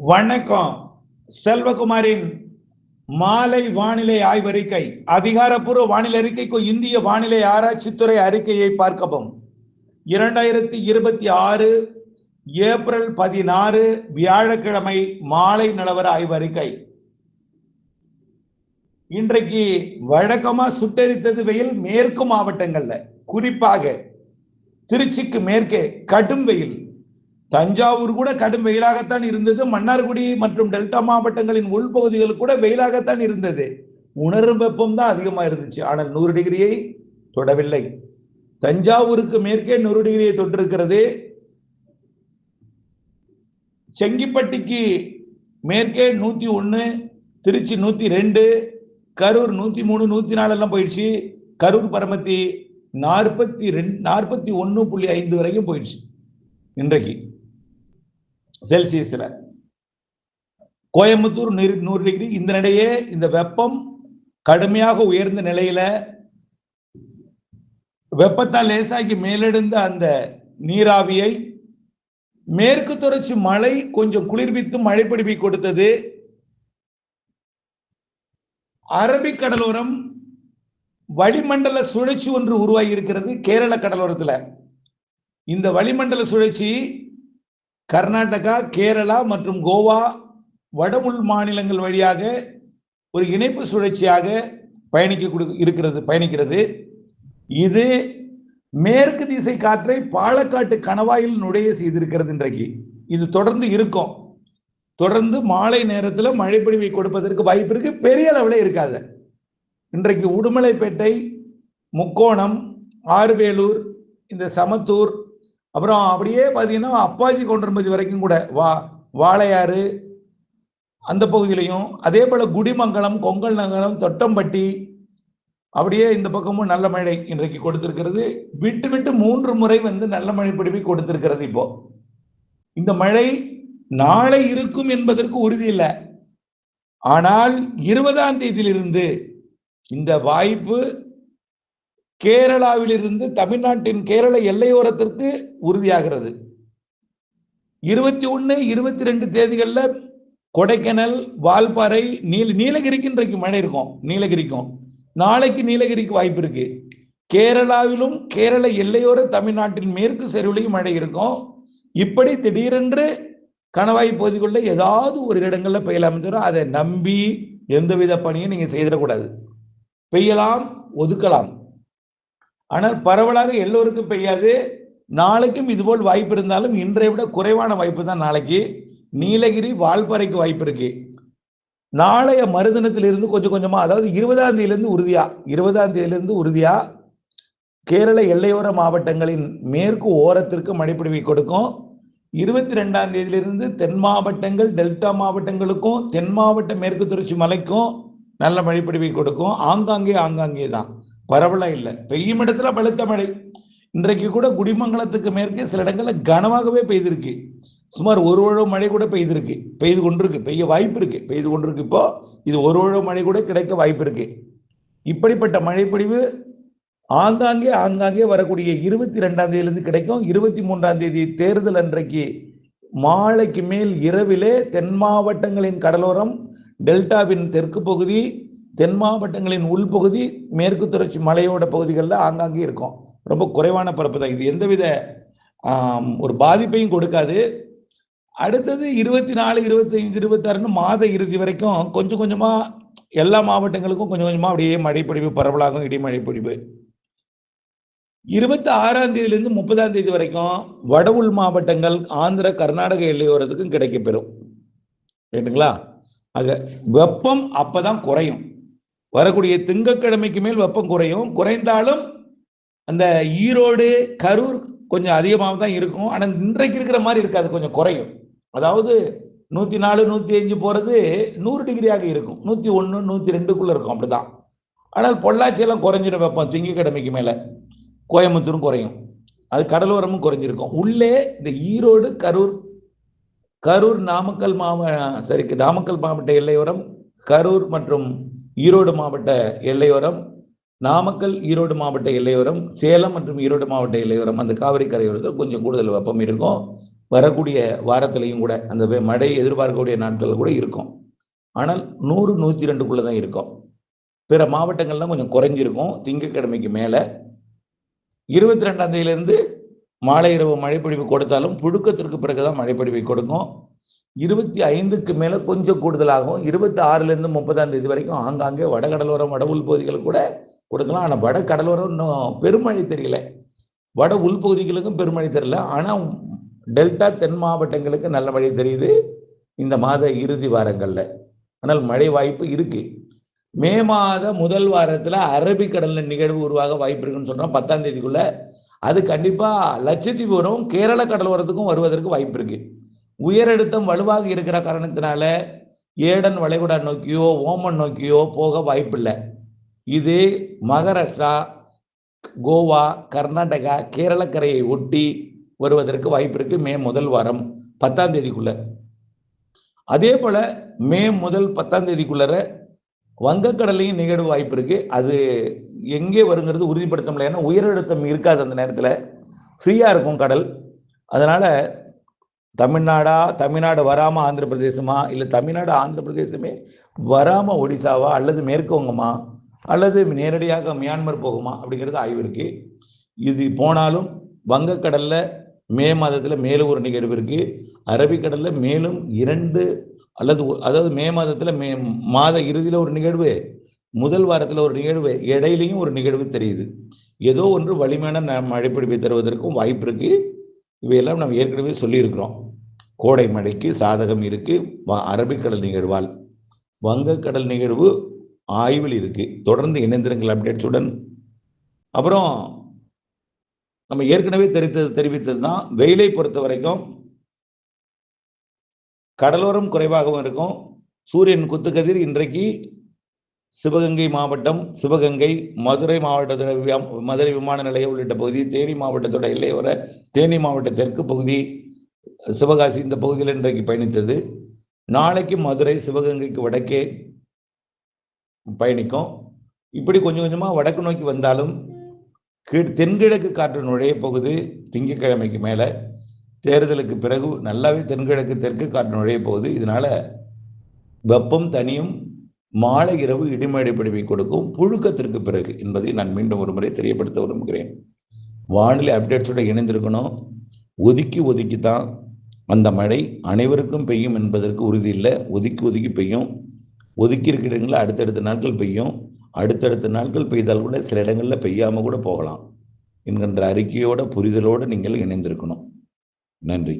வணக்கம். செல்வகுமாரின் மாலை வானிலை ஆய்வறிக்கை. அதிகாரப்பூர்வ வானிலை அறிக்கைக்கு இந்திய வானிலை ஆராய்ச்சித்துறை அறிக்கையை பார்க்கவும். 2026 ஏப்ரல் 16 வியாழக்கிழமை மாலை நிலவர ஆய்வறிக்கை. இன்றைக்கு வழக்கமா சுட்டெரித்தது வெயில் மேற்கு மாவட்டங்கள்ல, குறிப்பாக திருச்சிக்கு மேற்கே கடும் வெயில். தஞ்சாவூர் கூட கடும் வெயிலாகத்தான் இருந்தது. மன்னார்குடி மற்றும் டெல்டா மாவட்டங்களின் உள்பகுதிகள் கூட வெயிலாகத்தான் இருந்தது. உணரும் வெப்பம் தான் அதிகமா இருந்துச்சு. ஆனால் 100 டிகிரியை தொடவில்லை. தஞ்சாவூருக்கு மேற்கே 100 டிகிரியை தொட்டிருக்கிறது. செங்கிப்பட்டிக்கு மேற்கே 101, திருச்சி 102, கரூர் 103, 104 எல்லாம் போயிடுச்சு. கரூர் பரமத்தி 41.5 வரைக்கும் போயிடுச்சு இன்றைக்கு செல்சியஸ்ல. கோயம்புத்தூர் 100 டிகிரி. இந்த நிலையே இந்த வெப்பம் கடுமையாக உயர்ந்த நிலையில வெப்பத்தால் லேசாகி மேலெழுந்த அந்த நீராவியை மேற்கு தொடர்ச்சி மழை கொஞ்சம் குளிர்வித்து மழை பிடிப்பை கொடுத்தது. அரபிக் கடலோரம் வளிமண்டல சுழற்சி ஒன்று உருவாகி இருக்கிறது கேரள கடலோரத்துல. இந்த வளிமண்டல சுழற்சி கர்நாடகா, கேரளா மற்றும் கோவா வட உள் மாநிலங்கள் வழியாக ஒரு இணைப்பு சுழற்சியாக பயணிக்கிறது. இது மேற்கு திசை காற்றை பாலக்காட்டு கணவாயில் நுழைய செய்திருக்கிறது. இன்றைக்கு இது தொடர்ந்து இருக்கும். தொடர்ந்து மாலை நேரத்தில் மழை பொழிவை கொடுப்பதற்கு வாய்ப்பு இருக்கு. பெரிய அளவில் இருக்காது. இன்றைக்கு உடுமலைப்பேட்டை, முக்கோணம், ஆறுவேலூர், இந்த சமத்தூர், அப்புறம் அப்படியே பார்த்தீங்கன்னா அப்பாச்சி கவுண்டர்பதி வரைக்கும் கூட வாளையாறு அந்த பகுதியிலையும், அதே போல குடிமங்கலம், கொங்கல் நகரம், தொட்டம்பட்டி, அப்படியே இந்த பக்கமும் நல்ல மழை இன்றைக்கு கொடுத்திருக்கிறது. விட்டு விட்டு 3 முறை நல்ல மழை பிடிப்பை கொடுத்திருக்கிறது. இப்போ இந்த மழை நாளை இருக்கும் என்பதற்கு உறுதி இல்லை. ஆனால் 20ஆம் தேதியிலிருந்து இந்த வாய்ப்பு கேரளாவிலிருந்து தமிழ்நாட்டின் கேரள எல்லையோரத்திற்கு உறுதியாகிறது. 21, 22 தேதிகளில் கொடைக்கானல், வால்பாறை, நீலகிரிக்கு இன்றைக்கு மழை இருக்கும். நீலகிரிக்கும் நாளைக்கு நீலகிரிக்கு வாய்ப்பு இருக்கு. கேரளாவிலும் கேரள எல்லையோர தமிழ்நாட்டின் மேற்கு சரிவுலையும் மழை இருக்கும். இப்படி திடீரென்று கணவாய் பகுதிகளில் ஏதாவது ஒரு இடங்கள்ல பெய்யலாம். அதை நம்பி எந்தவித பணியும் நீங்க செய்திடக்கூடாது. பெய்யலாம், ஒதுக்கலாம். ஆனால் பரவலாக எல்லோருக்கும் பெய்யாது. நாளைக்கும் இதுபோல் வாய்ப்பு இருந்தாலும் இன்றைய விட குறைவான வாய்ப்பு தான் நாளைக்கு. நீலகிரி, வால்பாறைக்கு வாய்ப்பு இருக்கு. நாளைய மறுதினத்திலிருந்து கொஞ்சம் கொஞ்சமா, அதாவது 20ஆம் தேதியிலிருந்து உறுதியா கேரள எல்லையோர மாவட்டங்களின் மேற்கு ஓரத்திற்கு மழைப்பொழிவை கொடுக்கும். 22ஆம் தேதியிலிருந்து தென் மாவட்டங்கள், டெல்டா மாவட்டங்களுக்கும் தென் மாவட்ட மேற்கு தொடர்ச்சி மலைக்கும் நல்ல மழைப்பொழிவை கொடுக்கும். ஆங்காங்கே தான், பரவலா இல்லை. பெய்யும் இடத்துல பலத்த மழை. இன்றைக்கு கூட குடிமங்கலத்துக்கு மேற்கே சில இடங்கள்ல கனமாகவே பெய்திருக்கு. சுமார் 1 உழவு மழை கூட பெய்து கொண்டிருக்கு. பெய்ய வாய்ப்பு இருக்கு, பெய்து கொண்டிருக்கு. இப்போ இது 1 உழவு மழை கூட கிடைக்க வாய்ப்பு இருக்கு. இப்படிப்பட்ட மழைப்பொழிவு ஆங்காங்கே வரக்கூடிய 22ஆம் தேதியிலிருந்து கிடைக்கும். 23ஆம் தேதி தேர்தல் அன்றைக்கு மாலைக்கு மேல் இரவிலே தென் மாவட்டங்களின் கடலோரம், டெல்டாவின் தெற்கு பகுதி, தென் மாவட்டங்களின் உள்பகுதி, மேற்கு தொடர்ச்சி மலையோட பகுதிகளில் ஆங்காங்கே இருக்கும். ரொம்ப குறைவான பரப்பு தான். இது எந்தவித ஒரு பாதிப்பையும் கொடுக்காது. அடுத்தது 24, 25, 26 மாத இறுதி வரைக்கும் கொஞ்சம் கொஞ்சமா எல்லா மாவட்டங்களுக்கும் கொஞ்சம் கொஞ்சமா அப்படியே மழைப்பொழிவு பரவலாகும். இடிமழை பொழிவு 26ஆம் தேதியிலிருந்து 30ஆம் தேதி வரைக்கும் வட உள் மாவட்டங்கள், ஆந்திர, கர்நாடக எல்லையோரத்துக்கும் கிடைக்கப்பெறும். ரைட்டுங்களா? ஆக வெப்பம் அப்பதான் குறையும். வரக்கூடிய திங்கட்கிழமைக்கு மேல் வெப்பம் குறையும். குறைந்தாலும் அந்த ஈரோடு, கரூர் கொஞ்சம் அதிகமாக தான் இருக்கும். ஆனால் இன்றைக்கு இருக்கிற மாதிரி இருக்காது, கொஞ்சம் குறையும். அதாவது 104, 105 போறது 100 டிகிரியாக இருக்கும். 101, 102க்குள்ள இருக்கும். அப்படிதான். ஆனால் பொள்ளாச்சியெல்லாம் குறைஞ்சிடும் வெப்பம் திங்கட்கிழமைக்கு மேல. கோயம்புத்தூரும் குறையும். அது கடலோரமும் குறைஞ்சிருக்கும். உள்ளே இந்த ஈரோடு, கரூர், நாமக்கல் மாவட்ட எல்லையோரம், கரூர் மற்றும் ஈரோடு மாவட்ட எல்லையோரம், நாமக்கல், ஈரோடு மாவட்ட எல்லையோரம், சேலம் மற்றும் ஈரோடு மாவட்ட எல்லையோரம், அந்த காவிரி கரையோரத்தில் கொஞ்சம் கூடுதல் வெப்பம் இருக்கும். வரக்கூடிய வாரத்திலையும் கூட அந்த மழை எதிர்பார்க்கக்கூடிய நாட்கள் கூட இருக்கும். ஆனால் 100, 102க்குள்ள தான் இருக்கும். பிற மாவட்டங்கள்லாம் கொஞ்சம் குறைஞ்சிருக்கும். திங்கட்கிழமைக்கு மேலே 22ஆம் தேதியிலிருந்து மாலை இரவு மழைப்பொழிவு கொடுத்தாலும் புழுக்கத்திற்கு பிறகுதான் மழைப்பொழிவை கொடுக்கும். 25க்கு மேலே கொஞ்சம் கூடுதலாகும். 26லேருந்து 30ஆம் தேதி வரைக்கும் ஆங்காங்கே வடகடலோரம் வட உள்பகுதிகள் கூட கொடுக்கலாம். ஆனால் வட கடலோரம் இன்னும் பெருமழை தெரியல. வட உள்பகுதிகளுக்கும் பெருமழை தெரியல. ஆனால் டெல்டா தென் மாவட்டங்களுக்கு நல்ல மழை தெரியுது இந்த மாத இறுதி வாரங்களில். ஆனால் மழை வாய்ப்பு இருக்கு. மே மாத முதல் வாரத்தில் அரபிக்கடல்ல நிகழ்வு உருவாக வாய்ப்பு இருக்குன்னு சொல்றோம் 10ஆம் தேதிக்குள்ள. அது கண்டிப்பா லட்சத்தீவு வரும், கேரள கடலோரத்துக்கும் வருவதற்கு வாய்ப்பு இருக்கு. உயரழுத்தம் வலுவாக இருக்கிற காரணத்தினால ஏடன் வளைகுடா நோக்கியோ ஓமன் நோக்கியோ போக வாய்ப்பில்லை. இது மகாராஷ்டிரா, கோவா, கர்நாடகா, கேரளக்கரையை ஒட்டி வருவதற்கு வாய்ப்பு இருக்கு மே முதல் வாரம் 10ஆம் தேதிக்குள்ள. அதே போல மே முதல் 10ஆம் தேதிக்குள்ள வங்கக்கடலையும் நிகழ்வு வாய்ப்பு இருக்கு. அது எங்கே வருங்கிறது உறுதிப்படுத்த முடியல. ஏன்னா உயரழுத்தம் இருக்காது அந்த நேரத்தில், ஃப்ரீயா இருக்கும் கடல். அதனால தமிழ்நாடு வராம ஆந்திர பிரதேசமா, இல்லை தமிழ்நாடு ஆந்திர பிரதேசமே வராம ஒடிசாவா, அல்லது மேற்கு வங்கமா, அல்லது நேரடியாக மியான்மர் போகுமா அப்படிங்கிறது ஆய்வு இருக்கு. இது போனாலும் வங்கக்கடல்ல மே மாதத்தில் மேலும் ஒரு நிகழ்வு இருக்கு. அரபிக்கடல்ல மேலும் 2 அதாவது மே மாதத்தில் மாத இறுதியில் ஒரு நிகழ்வு, முதல் வாரத்தில் ஒரு நிகழ்வு, இடையிலையும் ஒரு நிகழ்வு தெரியுது. ஏதோ ஒன்று வலிமையான மழைப்பிடிப்பை தருவதற்கும் வாய்ப்பு இருக்கு. இவையெல்லாம் நம்ம ஏற்கனவே சொல்லியிருக்கிறோம். கோடை மழைக்கு சாதகம் இருக்கு அரபிக்கடல் நிகழ்வால். வங்கக்கடல் நிகழ்வு ஆய்வில் இருக்கு. தொடர்ந்து இணைந்திருங்கள் அப்டேட்ஸுடன். அப்புறம் நம்ம ஏற்கனவே தெரிவித்தது தான், வெயிலை பொறுத்த வரைக்கும் கடலோரம் குறைவாகவும் இருக்கும். சூரியன் குத்துக்கதிர் இன்றைக்கு சிவகங்கை மாவட்டம், சிவகங்கை, மதுரை மாவட்டத்தோட மதுரை விமான நிலையம் உள்ளிட்ட பகுதி, தேனி மாவட்டத்தோட எல்லையோர தேனி மாவட்ட தெற்கு பகுதி, சிவகாசி இந்த பகுதியில் இன்றைக்கு பயணித்தது. நாளைக்கு மதுரை, சிவகங்கைக்கு வடக்கே பயணிக்கும். இப்படி கொஞ்சம் கொஞ்சமா வடக்கு நோக்கி வந்தாலும் தென்கிழக்கு காற்று நுழைய போகுது. திங்கட்கிழமைக்கு மேல தேர்தலுக்கு பிறகு நல்லாவே தென்கிழக்கு தெற்கு காற்று நுழைய போகுது. இதனால வெப்பம் தனியும், மாலை இரவு இடிமழை பொழிவை கொடுக்கும் புழுக்கத்திற்கு பிறகு என்பதை நான் மீண்டும் ஒரு முறை தெரியப்படுத்த விரும்புகிறேன். வானிலை அப்டேட்ஸோட இணைந்திருக்கணும். ஒதுக்கித்தான் அந்த மழை அனைவருக்கும் பெய்யும் என்பதற்கு உறுதி இல்லை. ஒதுக்கி பெய்யும். ஒதுக்கி இருக்கிற இடங்களில் அடுத்தடுத்த நாட்கள் பெய்யும். அடுத்தடுத்த நாட்கள் பெய்தால் கூட சில இடங்களில் பெய்யாமல் கூட போகலாம் என்கின்ற அறிக்கையோட புரிதலோடு நீங்கள் இணைந்திருக்கணும். நன்றி.